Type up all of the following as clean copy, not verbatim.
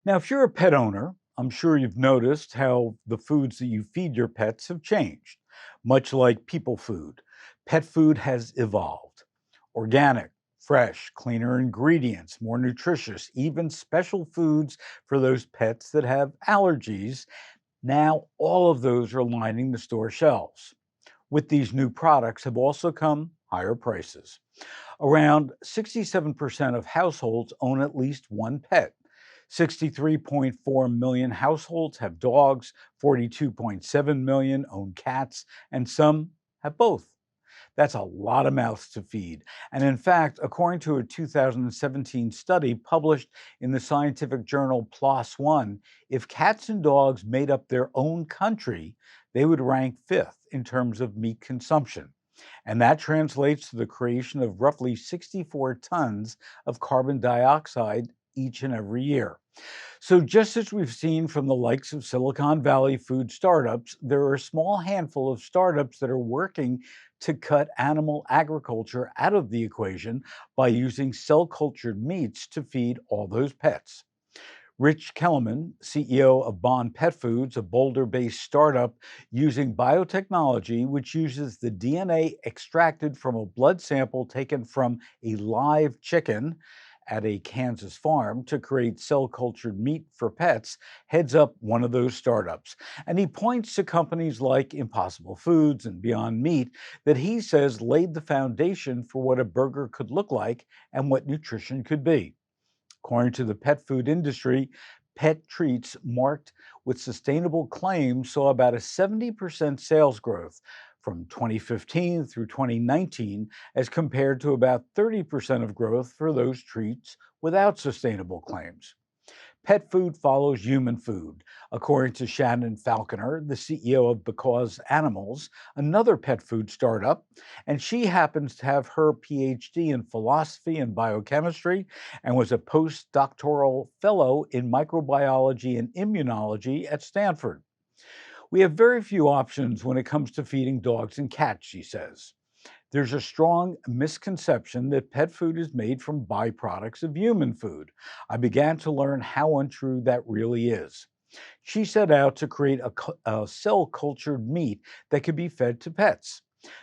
Now, if you're a pet owner, I'm sure you've noticed how the foods that you feed your pets have changed. Much like people food, pet food has evolved. Organic, fresh, cleaner ingredients, more nutritious, even special foods for those pets that have allergies. Now, all of those are lining the store shelves. With these new products have also come higher prices. Around 67% of households own at least one pet. 63.4 million households have dogs, 42.7 million own cats, and some have both. That's a lot of mouths to feed. And in fact, according to a 2017 study published in the scientific journal PLOS One, if cats and dogs made up their own country, they would rank fifth in terms of meat consumption. And that translates to the creation of roughly 64 tons of carbon dioxide each and every year. So, just as we've seen from the likes of Silicon Valley food startups, there are a small handful of startups that are working to cut animal agriculture out of the equation by using cell cultured meats to feed all those pets. Rich Kellerman, CEO of Bond Pet Foods, a Boulder based startup using biotechnology, which uses the DNA extracted from a blood sample taken from a live chicken at a Kansas farm to create cell cultured meat for pets, heads up one of those startups. And he points to companies like Impossible Foods and Beyond Meat that he says laid the foundation for what a burger could look like and what nutrition could be. According to the pet food industry, pet treats marked with sustainable claims saw about a 70% sales growth from 2015 through 2019, as compared to about 30% of growth for those treats without sustainable claims. Pet food follows human food, according to Shannon Falconer, the CEO of Because Animals, another pet food startup. And she happens to have her PhD in philosophy and biochemistry and was a postdoctoral fellow in microbiology and immunology at Stanford. We have very few options when it comes to feeding dogs and cats, she says. There's a strong misconception that pet food is made from byproducts of human food. I began to learn how untrue that really is. She set out to create a cell cultured meat that could be fed to pets.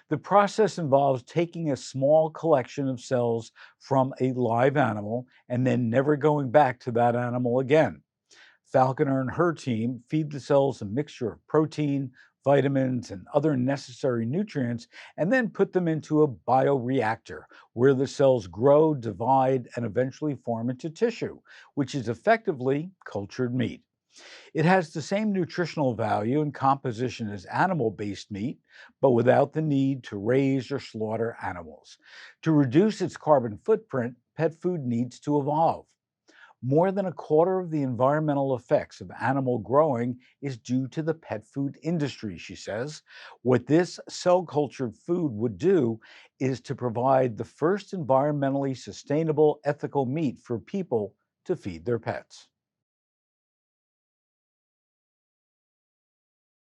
The process involves taking a small collection of cells from a live animal and then never going back to that animal again. Falconer and her team feed the cells a mixture of protein, vitamins, and other necessary nutrients, and then put them into a bioreactor where the cells grow, divide, and eventually form into tissue, which is effectively cultured meat. It has the same nutritional value and composition as animal based meat, but without the need to raise or slaughter animals. To reduce its carbon footprint, pet food needs to evolve. More than a quarter of the environmental effects of animal growing is due to the pet food industry, she says. What this cell cultured food would do is to provide the first environmentally sustainable, ethical meat for people to feed their pets.